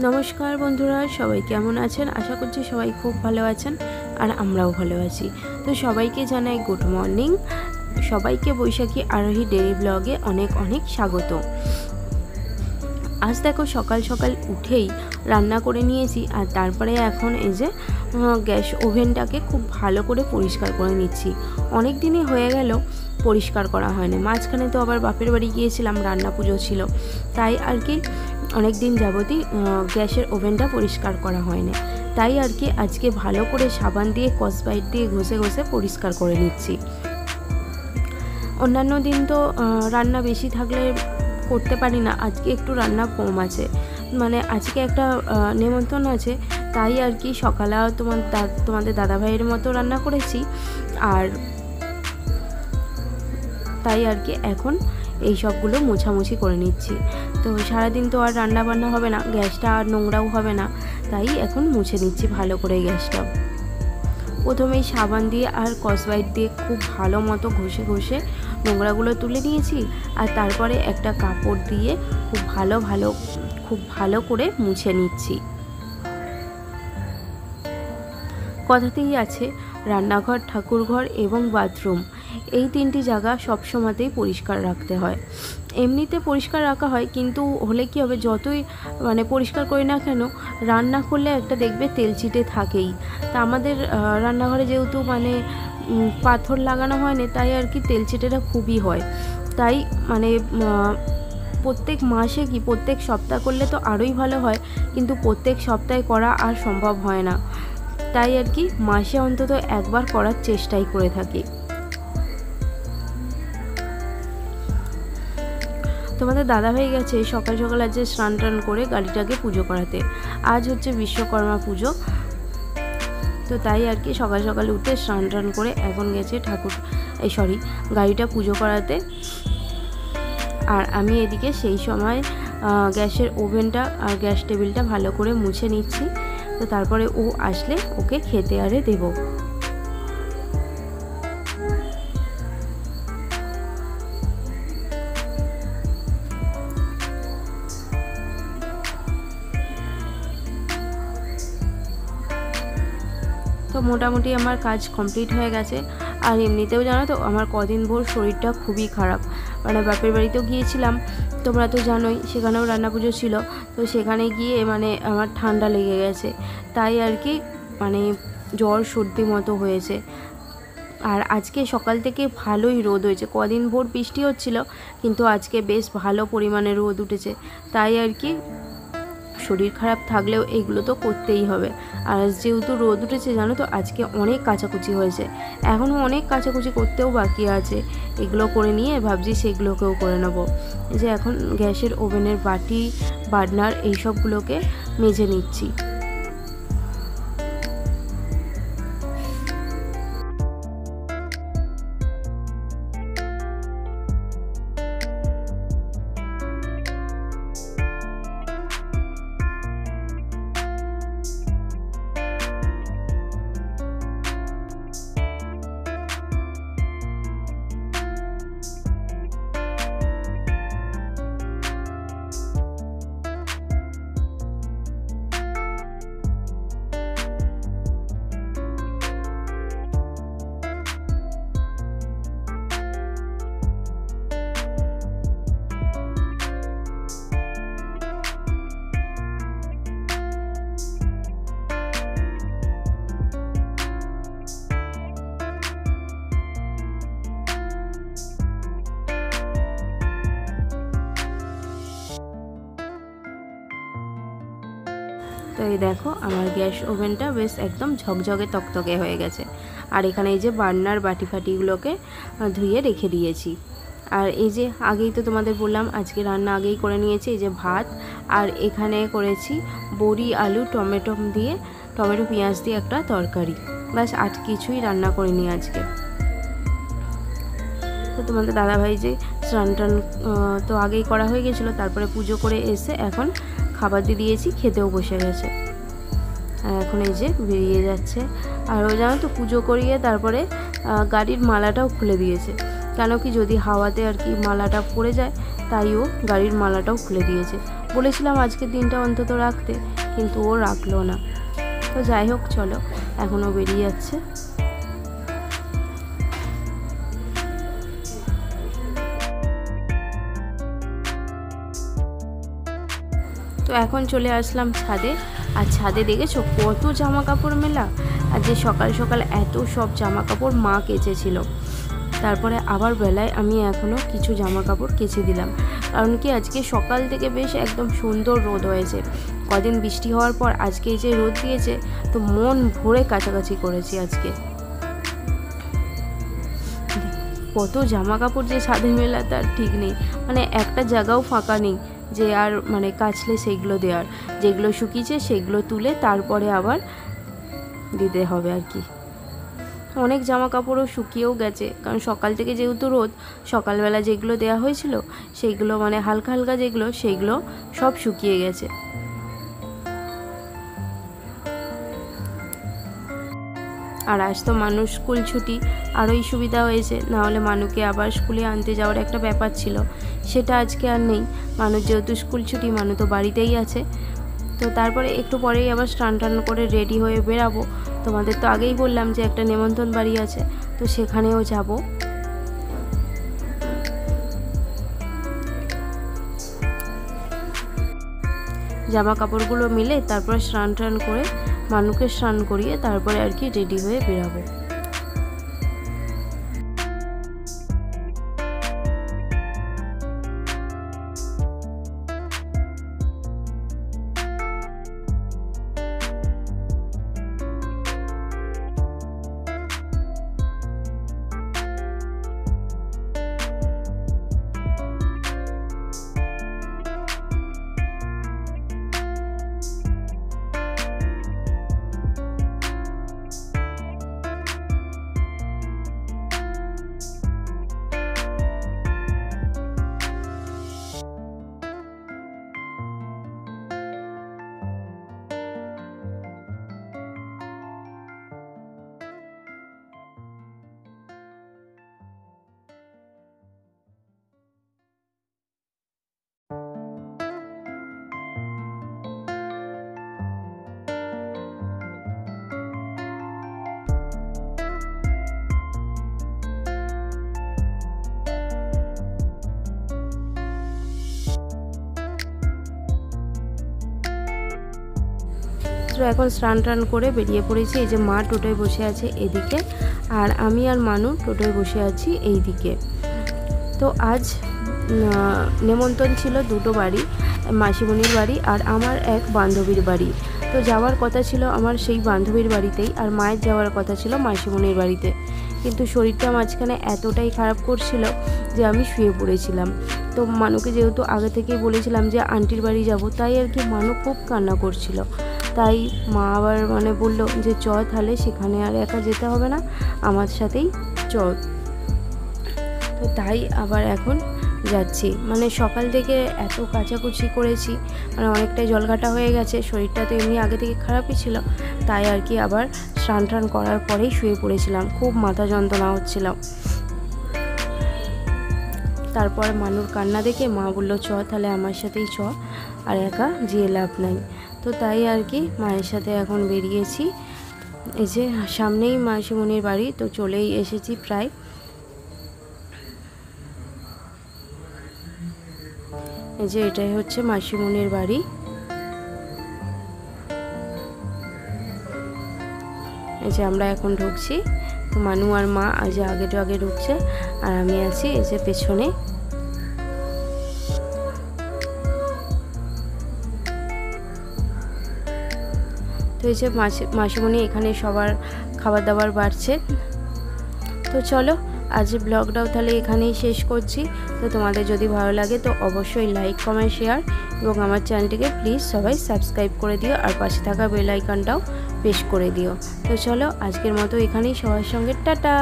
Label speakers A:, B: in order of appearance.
A: নমস্কার বন্ধুরা, সবাই কেমন আছেন? আশা করছি সবাই খুব ভালো আছেন আর আমরাও ভালো আছি। তো সবাইকে জানাই গুড মর্নিং। সবাইকে বৈশাখী আরোহী ডেইলি ব্লগে অনেক অনেক স্বাগত। আজ দেখো সকাল সকাল উঠেই রান্না করে নিয়েছি আর তারপরে এখন এই যে গ্যাস ওভেনটাকে খুব ভালো করে পরিষ্কার করে নিচ্ছি। অনেক দিনই হয়ে গেল পরিষ্কার করা হয়নি। মাঝখানে তো আবার বাপের বাড়ি গিয়েছিলাম, রান্না পুজো ছিল, তাই আর কি অনেক দিন যাবতই গ্যাসের ওভেনটা পরিষ্কার করা হয়নি। তাই আর কি আজকে ভালো করে সাবান দিয়ে স্কচব্রাইট দিয়ে ঘষে ঘষে পরিষ্কার করে নিচ্ছি। অন্যান্য দিন তো রান্না বেশি থাকলে করতে পারি না, আজকে একটু রান্না কম আছে, মানে আজকে একটা নেমন্তন্ন আছে, তাই আর কি সকালে তোমাদের দাদাভাইয়ের মতো রান্না করেছি। আর তাই আর কি এখন এই সবগুলো মোছামুছি করে নিচ্ছি। তো সারাদিন তো আর রান্না বান্না হবে না, গ্যাসটা আর নোংরাও হবে না, তাই এখন মুছে নিচ্ছি ভালো করে গ্যাসটা। প্রথমেই সাবান দিয়ে আর স্কচব্রাইট দিয়ে খুব ভালো মতো ঘষে ঘষে নোংরাগুলো তুলে নিয়েছি, আর তারপরে একটা কাপড় দিয়ে খুব ভালো করে মুছে নিচ্ছি। কথাতেই আছে রান্নাঘর, ঠাকুরঘর এবং বাথরুম, এই তিনটি জায়গা সবসময়তেই পরিষ্কার রাখতে হয়। এমনিতে পরিষ্কার রাখা হয়, কিন্তু হলে কি হবে, যতই মানে পরিষ্কার করি না কেন, রান্না করলে একটা দেখবে তেল চিটে থাকেই। তা আমাদের রান্নাঘরে যেহেতু মানে পাথর লাগানো হয়নি, তাই আর কি তেল চিটেটা খুবই হয়। তাই মানে প্রত্যেক মাসে কি প্রত্যেক সপ্তাহ করলে তো আরোই ভালো হয়, কিন্তু প্রত্যেক সপ্তাহে করা আর সম্ভব হয় না, তাই আর কি মাসে অন্তত একবার করার চেষ্টাই করে থাকি। তোমাদের দাদাভাই গেছে সকাল সকাল আজ স্নান টান করে গাড়িটাকে পুজো করাতে। আজ হচ্ছে বিশ্বকর্মা পুজো, তো তাই আর কি সকাল সকাল উঠে স্নান টান করে এখন গেছে গাড়িটা পুজো করাতে। আর আমি এদিকে সেই সময় গ্যাসের ওভেনটা আর গ্যাস টেবিলটা ভালো করে মুছে নিচ্ছি। তো তারপরে ও আসলে ওকে খেতে আরে দেবো। তো মোটামুটি আমার কাজ কমপ্লিট হয়ে গেছে। আর এমনিতেও জানো তো আমার কদিন ভোর শরীরটা খুবই খারাপ, মানে বাপের বাড়িতেও গিয়েছিলাম, তোমরা তো জানোই, সেখানেও রান্না পুজো ছিল। তো সেখানে গিয়ে মানে আমার ঠান্ডা লেগে গেছে, তাই আর কি মানে জ্বর সর্দি মতো হয়েছে। আর আজকে সকাল থেকে ভালোই রোদ হয়েছে, কদিন ভোর বৃষ্টি হচ্ছিল, কিন্তু আজকে বেশ ভালো পরিমাণে রোদ উঠেছে। তাই আর কি শরীর খারাপ থাকলেও এগুলো তো করতেই হবে। আর যেহেতু রোদ উঠেছে জানো তো, আজকে অনেক কাচাকুচি হয়েছে, এখনও অনেক কাচাকুচি করতেও বাকি আছে। এগুলো করে নিয়ে ভাবছি সেগুলোকেও করে নেবো। যে এখন গ্যাসের ওভেনের বাটি, বার্নার এইসবগুলোকে মেজে নিচ্ছি। তো এই দেখো আমার গ্যাস ওভেনটা বেশ একদম ঝকঝকে তকতকে হয়ে গেছে। আর এখানে এই যে বার্নার বাটি ফাটিগুলোকে ধুয়ে রেখে দিয়েছি। আর এই যে আগেই তো তোমাদের বললাম আজকে রান্না আগেই করে নিয়েছি, এই যে ভাত, আর এখানে করেছি বড়ি, আলু, টমেটো পেঁয়াজ দিয়ে একটা তরকারি, ব্যাস আর কিছুই রান্না করিনি আজকে। তো তোমাদের দাদাভাই যে স্নান টান তো আগেই করা হয়ে গেছিলো, তারপরে পুজো করে এসে এখন খাবার দিয়ে দিয়েছি, খেতেও বসে গেছে। আর এখন এই যে বেরিয়ে যাচ্ছে। আর ও জানো তো পুজো করিয়ে তারপরে গাড়ির মালাটাও খুলে দিয়েছে, কেন কি যদি হাওয়াতে আর কি মালাটা পড়ে যায়, তাই ও গাড়ির মালাটাও খুলে দিয়েছে। বলেছিলাম আজকের দিনটা অন্তত রাখতে, কিন্তু ও রাখলো না। তো যাই হোক, চলো, এখনও বেরিয়ে যাচ্ছে। তো এখন চলে আসলাম ছাদে। আর ছাদে দেখেছো কত জামা কাপড় মেলা। আর যে সকাল সকাল এত সব জামা কাপড় মা কেচেছিল, তারপরে আবার বেলায় আমি এখনও কিছু জামা কাপড় কেচে দিলাম। কারণ কি আজকে সকাল থেকে বেশ একদম সুন্দর রোদ হয়েছে। কদিন বৃষ্টি হওয়ার পর আজকে এই যে রোদ দিয়েছে, তো মন ভরে কাছাকাছি করেছি আজকে। কত জামা কাপড় যে ছাদে মেলা তার ঠিক নেই, মানে একটা জায়গাও ফাঁকা নেই যে আর মানে কাচলে সেইগুলো দেওয়ার। যেগুলো শুকিয়েছে সেগুলো তুলে তারপরে আবার দিতে হবে আর কি। অনেক জামা কাপড়ও শুকিয়েও গেছে, কারণ সকাল থেকে যেহেতু রোদ, সকালবেলা যেগুলো দেওয়া হয়েছিল সেইগুলো মানে হালকা হালকা যেগুলো, সেইগুলো সব শুকিয়ে গেছে। আর আজ তো মানুষ স্কুল ছুটি, আরোই সুবিধা হয়েছে। নাহলে মানুকে আবার স্কুলে আনতে যাওয়ার একটা ব্যাপার ছিল, সেটা আজকে আর নেই। মানুষ যেহেতু স্কুল ছুটি, মানুষ তো বাড়িতেই আছে। তো তারপরে একটু পরেই আবার স্নান টান করে রেডি হয়ে বেরাবো। তোমাদের তো আগেই বললাম যে একটা নেমন্তন্ন বাড়ি আছে, তো সেখানেও যাব। জামা কাপড়গুলো মিলে তারপরে স্নান টান করে মানুকে স্নান করিয়ে তারপরে আর কি রেডি হয়ে বেরাবো। তো এখন স্নান টান করে বেরিয়ে পড়েছি। এই যে মা টোটোয় বসে আছে এদিকে, আর আমি আর মানু টোটোয় বসে আছি এই দিকে। তো আজ নেমন্তন্ন ছিল দুটো বাড়ি, মাসিমণির বাড়ি আর আমার এক বান্ধবীর বাড়ি। তো যাওয়ার কথা ছিল আমার সেই বান্ধবীর বাড়িতেই, আর মায়ের যাওয়ার কথা ছিল মাসিমণির বাড়িতে। কিন্তু শরীরটা মাঝখানে এতটাই খারাপ করছিল যে আমি শুয়ে পড়েছিলাম। তো মানুকে যেহেতু আগে থেকেই বলেছিলাম যে আন্টির বাড়ি যাব, তাই আর কি মানু খুব কান্না করছিল। তাই মা আবার মানে বলল যে চ তাহলে, সেখানে আর একা যেতে হবে না, আমার সাথেই চ। তো তাই আবার এখন যাচ্ছি। মানে সকাল থেকে এত কাচাকুচি করেছি, মানে অনেকটাই জলঘাটা হয়ে গেছে। শরীরটা তো এমনি আগে থেকে খারাপই ছিল, তাই আর কি আবার স্নান টান করার পরেই শুয়ে পড়েছিলাম। খুব মাথা যন্ত্রণা হচ্ছিল। তারপর মানুর কান্না দেখে মা বললো চ তাহলে আমার সাথেই চ, আর একা যেয়ে লাভ নাই। তো তাই আর কি মায়ের সাথে এখন বেরিয়েছি। এই যে সামনেই মাসিমণির বাড়ি, তো চলেই এসেছি প্রায়। এই যে এটাই হচ্ছে মাসিমণির বাড়ি। এই যে আমরা এখন ঢুকছি। তো মানু আর মা আজ আগে ঢুকছে, আর আমি আছি এই যে পেছনে। তো এই যে মাসিমণি এখানে সবার খাবার দাবার বাড়ছে। তো চলো আজ ব্লগটাও তাহলে এখানেই শেষ করছি। তো তোমাদের যদি ভালো লাগে তো অবশ্যই লাইক কমেন্ট শেয়ার, এবং আমার চ্যানেলটিকে প্লিজ সবাই সাবস্ক্রাইব করে দিও, আর পাশে থাকা বেল আইকনটাও প্রেস করে দিও। তো চলো আজকের মতো এখানেই, সবার সঙ্গে টাটা।